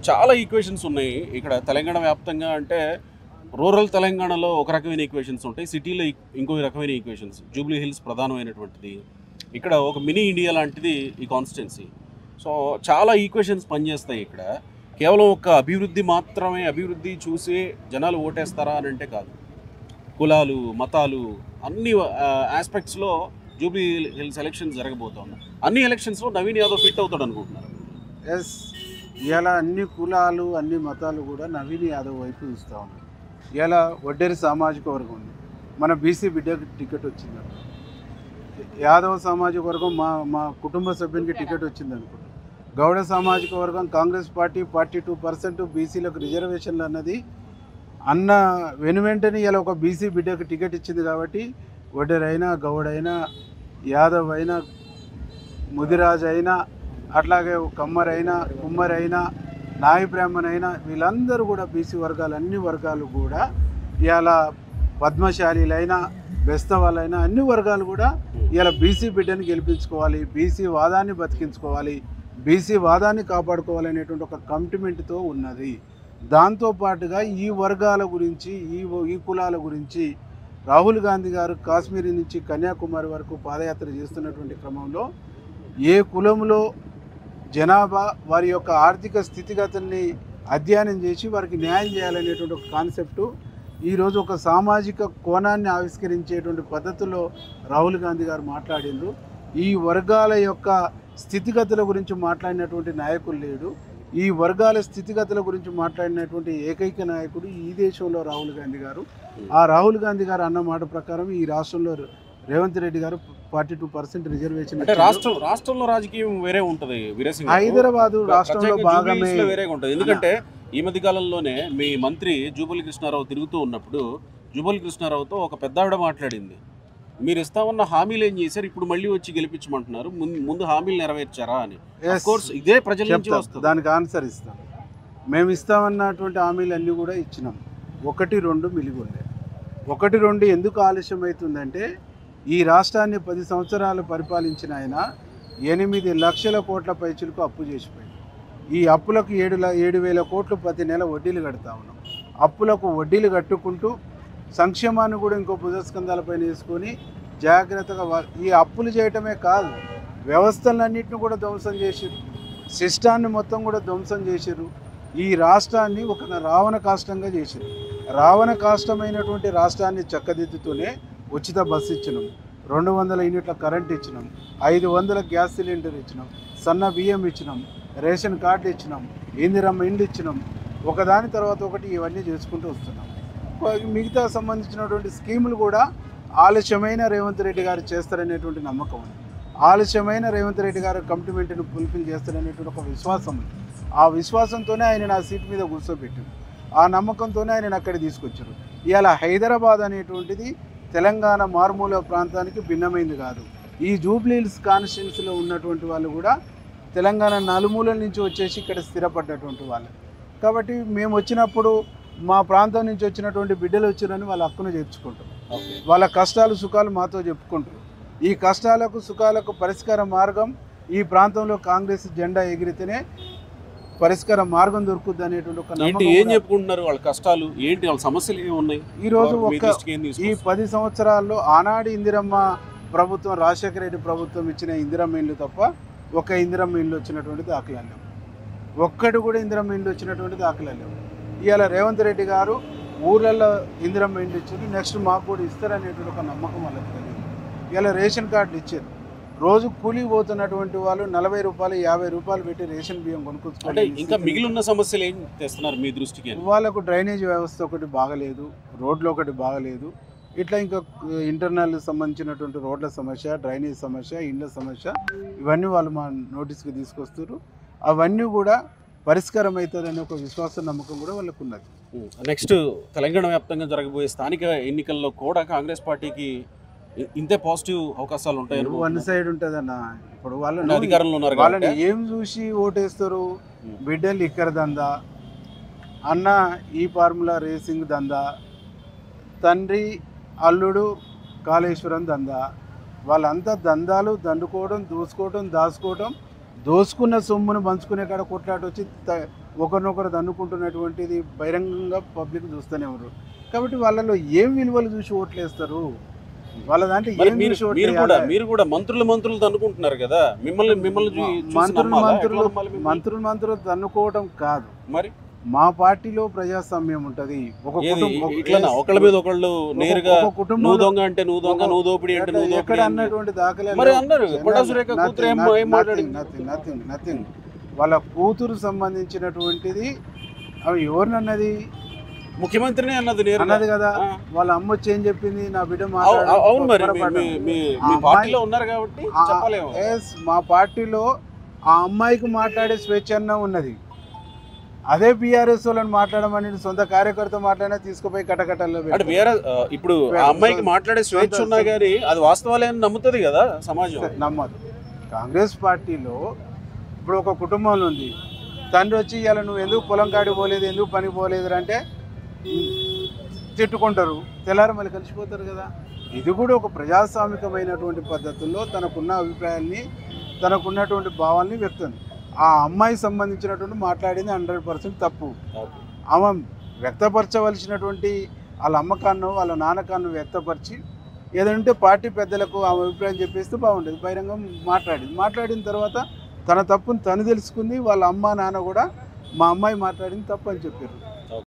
చాలా ఈక్వేషన్స్ ఉన్నాయి ఇక్కడ తెలంగాణ వ్యాప్తంగా. అంటే రూరల్ తెలంగాణలో ఒక రకమైన ఈక్వేషన్స్ ఉంటాయి, సిటీలో ఇంకో రకమైన ఈక్వేషన్స్. జూబ్లీ హిల్స్ ప్రధానమైనటువంటిది, ఇక్కడ ఒక మినీ ఇండియా లాంటిది ఈ కాన్స్టిట్యున్సీ. సో చాలా ఈక్వేషన్స్ పనిచేస్తాయి ఇక్కడ. కేవలం ఒక అభివృద్ధి చూసి జనాలు ఓటేస్తారా అని అంటే కాదు. కులాలు, మతాలు, అన్ని ఆస్పెక్ట్స్లో జూబ్లీ హిల్స్ ఎలక్షన్స్ జరగబోతుంది. అన్ని ఎలక్షన్స్లో నవీన్ యాదవ్ ఫిట్ అవుతాడు అనుకుంటున్నారు. ఎస్, ఇలా అన్ని కులాలు అన్ని మతాలు కూడా నవీన్ యాదవ్ వైపు చూస్తూ ఉన్నాయి. ఇలా వడ్డేరి సామాజిక వర్గం ఉంది, మన బీసీ బిడ్డకి టికెట్ వచ్చింది. యాదవ్ సామాజిక వర్గం మా కుటుంబ సభ్యునికి టికెట్ వచ్చింది అనుకుంటాం. గౌడ సామాజిక వర్గం కాంగ్రెస్ పార్టీ 42% బీసీలకు రిజర్వేషన్లు అన్నది అన్న వెనువెంటనే ఇలా ఒక బీసీ బిడ్డకు టికెట్ ఇచ్చింది. కాబట్టి వడ్డెరైనా గౌడైనా యాదవ్ అయినా ముదిరాజ్ అయినా అట్లాగే కమ్మరైనా కుమ్మరైనా నాయి బ్రాహ్మణ్ అయినా వీళ్ళందరూ కూడా బీసీ వర్గాలు అన్ని వర్గాలు కూడా ఇలా పద్మశాలీలైనా బెస్తవాళ్ళైనా అన్ని వర్గాలు కూడా ఇలా బీసీ బిడ్డని గెలిపించుకోవాలి, బీసీ వాదాన్ని బతికించుకోవాలి, బీసీ వాదాన్ని కాపాడుకోవాలనేటువంటి ఒక కమిట్మెంట్తో ఉన్నది. దాంతోపాటుగా ఈ వర్గాల గురించి ఈ కులాల గురించి రాహుల్ గాంధీ గారు కాశ్మీర్ నుంచి కన్యాకుమారి వరకు పాదయాత్ర చేస్తున్నటువంటి క్రమంలో ఏ కులంలో జనాభా వారి యొక్క ఆర్థిక స్థితిగతుల్ని అధ్యయనం చేసి వారికి న్యాయం చేయాలనేటువంటి ఒక కాన్సెప్టు ఈరోజు ఒక సామాజిక కోణాన్ని ఆవిష్కరించేటువంటి పద్ధతిలో రాహుల్ గాంధీ గారు మాట్లాడిండ్రు. ఈ వర్గాల యొక్క స్థితిగతుల గురించి మాట్లాడినటువంటి నాయకులు లేడు. ఈ వర్గాల స్థితిగతుల గురించి మాట్లాడినటువంటి ఏకైక నాయకుడు ఈ దేశంలో రాహుల్ గాంధీ గారు. ఆ రాహుల్ గాంధీ గారు అన్న మాట ప్రకారం ఈ రాష్ట్రంలో రేవంత్ రెడ్డి గారు 42% రిజర్వేషన్. అంటే రాష్ట్రంలో రాజకీయం వేరే ఉంటుంది. హైదరాబాద్ రాష్ట్రంలో భాగమే వేరేగా ఉంటుంది. ఎందుకంటే ఈ మధ్య కాలంలోనే మీ మంత్రి జూపల్లి కృష్ణారావు తిరుగుతూ ఉన్నప్పుడు జూపల్లి కృష్ణారావుతో ఒక పెద్ద ఆవిడ మాట్లాడింది. మీరు ఇస్తామన్న హామీలు ఏం చేశారు, ఇప్పుడు మళ్ళీ వచ్చి గెలిపించమంటున్నారు, ముందు హామీలు నెరవేర్చారా అని. ఇదే ప్రజల నుంచి వస్తుంది. దానికి ఆన్సర్ ఇస్తాం. మేము ఇస్తామన్నటువంటి హామీలు అన్నీ కూడా ఇచ్చినాం. 1-2 మిలిగి ఉన్నాయి. 1-2 ఎందుకు ఆలస్యం అవుతుందంటే ఈ రాష్ట్రాన్ని 10 సంవత్సరాలు పరిపాలించిన ఆయన 8 లక్షల కోట్ల పైచులకు అప్పు చేసిపోయింది. ఈ అప్పులకు 7,000 కోట్లు ప్రతి నెల వడ్డీలు కడతా ఉన్నాం. అప్పులకు వడ్డీలు కట్టుకుంటూ సంక్షేమాన్ని కూడా ఇంకో భుజస్కంధాలపైన వేసుకొని జాగ్రత్తగా ఈ అప్పులు చేయటమే కాదు, వ్యవస్థలన్నింటినీ కూడా ధ్వంసం చేసిర్రు, సిస్టాన్ని మొత్తం కూడా ధ్వంసం చేసిర్రు. ఈ రాష్ట్రాన్ని ఒక రావణ కాష్టంగా చేసిర్రు. రావణ కాష్టమైనటువంటి రాష్ట్రాన్ని చక్కదిద్దుతూనే ఉచిత బస్సు ఇచ్చినాం, 200 యూనిట్ల కరెంట్ ఇచ్చినాం, 500 గ్యాస్ సిలిండర్ ఇచ్చినాం, సన్న బియ్యం ఇచ్చినాం, రేషన్ కార్డు ఇచ్చినాం, ఇందిరమ్మ ఇండ్లు ఇచ్చినాం. ఒకదాని తర్వాత ఒకటి ఇవన్నీ చేసుకుంటూ వస్తున్నాం. మిగతా సంబంధించినటువంటి స్కీములు కూడా ఆలస్యమైన రేవంత్ రెడ్డి గారు చేస్తారనేటువంటి నమ్మకం ఉంది. ఆలస్యమైన రేవంత్ రెడ్డి గారు కమిట్మెంట్ను ఫుల్ఫిల్ చేస్తారనేటువంటి ఒక విశ్వాసం ఉంది. ఆ విశ్వాసంతోనే ఆయన నా సీట్ మీద కూర్చోబెట్టారు. ఆ నమ్మకంతోనే ఆయన అక్కడికి తీసుకొచ్చారు. ఇవాళ హైదరాబాద్ అనేటువంటిది తెలంగాణ మారుమూల ప్రాంతానికి భిన్నమైంది కాదు. ఈ జూబ్లీ హిల్స్ కాన్స్టిట్యున్సీలో ఉన్నటువంటి వాళ్ళు కూడా తెలంగాణ నలుమూలల నుంచి వచ్చేసి ఇక్కడ స్థిరపడ్డటువంటి వాళ్ళు. కాబట్టి మేము వచ్చినప్పుడు మా ప్రాంతం నుంచి వచ్చినటువంటి బిడ్డలు వచ్చారని వాళ్ళ హక్కును చేర్చుకుంటారు. వాళ్ళ కష్టాలు సుఖాలు మాతో చెప్పుకుంటారు. ఈ కష్టాలకు సుఖాలకు పరిష్కార మార్గం ఈ ప్రాంతంలో కాంగ్రెస్ జెండా ఎగిరితేనే పరిష్కార మార్గం దొరుకుద్ది అనేటువంటి ఒక నమ్మకం. ఏం చెప్పుకుంటున్నారు వాళ్ళ కష్టాలు ఏంటి, వాళ్ళ సమస్యలు ఏమి ఉన్నాయి? ఈరోజు ఈ 10 సంవత్సరాల్లో ఆనాడు ఇందిరమ్మ ప్రభుత్వం, రాజశేఖర రెడ్డి ప్రభుత్వం ఇచ్చిన ఇందిరమ్మ ఇల్లు తప్ప ఒక ఇందిరమ్మ ఇల్లు వచ్చినటువంటి దాఖలాలు లేవు. ఒక్కటి కూడా ఇందిరమ్మ ఇల్లు వచ్చినటువంటి దాఖలాలు లేవు. ఇవాళ రేవంత్ రెడ్డి గారు ఊర్లలో ఇందిరమ్మ ఇండ్లు ఇచ్చారు, నెక్స్ట్ మాకు కూడా ఇస్తారనేటువంటి ఒక నమ్మకం వాళ్ళకి కలిగింది. ఇలా రేషన్ కార్డులు ఇచ్చారు. రోజు కూలికి పోతున్నటువంటి వాళ్ళు 40 రూపాయలు 50 రూపాయలు పెట్టి రేషన్ బియ్యం కొనుక్కొచ్చుకోవాలి. ఇంకా మిగిలిన సమస్యలు ఏం తెస్తున్నారు మీ దృష్టికి? వాళ్ళకు డ్రైనేజ్ వ్యవస్థ ఒకటి బాగలేదు, రోడ్లు ఒకటి బాగలేదు, ఇట్లా ఇంకా ఇంటర్నల్ సంబంధించినటువంటి రోడ్ల సమస్య, డ్రైనేజ్ సమస్య, ఇండ్ల సమస్య, ఇవన్నీ వాళ్ళు మా నోటీస్కి తీసుకొస్తారు. అవన్నీ కూడా పరిష్కారం అవుతుందనే ఒక విశ్వాస నమ్మకం కూడా వాళ్ళకు ఉన్నది. నెక్స్ట్ తెలంగాణ వ్యాప్తంగా జరగబోయే స్థానిక ఎన్నికల్లో కూడా కాంగ్రెస్ పార్టీకి ఇంతే పాజిటివ్ అవకాశాలు ఉంటాయి. వన్ సైడ్ ఉంటుందన్న. ఇప్పుడు వాళ్ళు అధికారంలో ఉన్నారు, వాళ్ళని ఏం చూసి ఓటేస్తారు? బిడ్డలు ఇక్కడ దందా, అన్న ఈ ఫార్ములా రేసింగ్ దందా, తండ్రి అల్లుడు కాళేశ్వరం దందా. వాళ్ళంతా దందాలు దండుకోవడం, దోసుకోవడం, దాచుకోవడం, దోసుకున్న సొమ్మును పంచుకునే కాడ కొట్లాట వచ్చి ఒకరినొకరు దన్నుకుంటున్నటువంటిది బహిరంగంగా పబ్లిక్ చూస్తూనే ఉన్నారు. కాబట్టి వాళ్ళలో ఏం విలువలు చూసి ఓట్లు వేస్తారు? వాళ్ళ దాంట్లో మరి ఏం మీరు చూసి ఓట్లు మీరు కూడా వేయాలి? మీరు కూడా మంత్రులు అనుకుంటున్నారు కదా, మిమ్మల్ని చూసి నమ్మాలా? ఎట్లా నమ్మాలి మిమ్మల్ని? మంత్రులు దన్నుకోవడం కాదు. మరి మా పార్టీలో ప్రజాస్వామ్యం ఉంటది. ఒక ఏది కుటుంబం ఇట్లా ఒకళ్ళ మీద ఒకళ్ళు నేరుగా ఒక నువ్వు కుటుంబంలో దొంగ అంటే నువ్వు దొంగ, నువ్వు దోపిడి అంటే నువ్వు ఎక్కడ దోపిడి అని. అన్నటువంటి దాఖలా మరి అన్నారు కొండా సురేఖ కూతురు ఏం మాట్లాడింది? నథింగ్. వాళ్ళ కూతురు సంబంధించినటువంటిది అవి ఎవరినన్నది? ముఖ్యమంత్రిని అన్నది నేరుగా. అన్నది కదా. ఆ. వాళ్ళ అమ్మ వచ్చి ఏం చెప్పింది? నా బిడ్డ అవును, మరి పొరపాటు. మీ ఆ పార్టీలో ఉన్నారు కాబట్టి చెప్పలేము. మా పార్టీలో ఆ అమ్మాయికి మాట్లాడే స్వేచ్ఛ అన్న ఉన్నది. అదే బీఆర్ఎస్ వాళ్ళని మాట్లాడమని సొంత కార్యకర్త మాట్లాడినా తీసుకుపోయి కటకటల్లో అంటే వేరే ఇప్పుడు ఆ అమ్మాయికి మాట్లాడే స్వేచ్ఛ ఉన్నా కానీ అది వాస్తవాలే అని నమ్ముతుంది కదా సమాజం. నమ్మదు. కాంగ్రెస్ పార్టీలో ఇప్పుడు ఒక కుటుంబంలో ఉంది. తండ్రి వచ్చి ఇలా నువ్వు ఎందుకు పొలం కాడికి పోలేదు, ఎందుకు పనికి పోలేదు అంటే తిట్టుకుంటారు, తెల్లారి మళ్ళీ కలిసిపోతారు కదా. ఇది కూడా ఒక ప్రజాస్వామికమైనటువంటి పద్ధతుల్లో తనకున్న అభిప్రాయాల్ని, తనకున్నటువంటి భావాల్ని వ్యక్తం. ఆ అమ్మాయి సంబంధించినటువంటి మాట్లాడింది 100% తప్పు. ఆమె వ్యక్తపరచవలసినటువంటి వాళ్ళ అమ్మకాన్నో వాళ్ళ నాన్నకాన్నో వ్యక్తపరిచి ఏదంటే పార్టీ పెద్దలకు ఆమె అభిప్రాయం చెప్పేస్తే బాగుండేది. బహిరంగం మాట్లాడిన తర్వాత తన తప్పును తను తెలుసుకుంది. వాళ్ళ అమ్మ నాన్న కూడా మా అమ్మాయి మాట్లాడింది తప్పు అని చెప్పారు.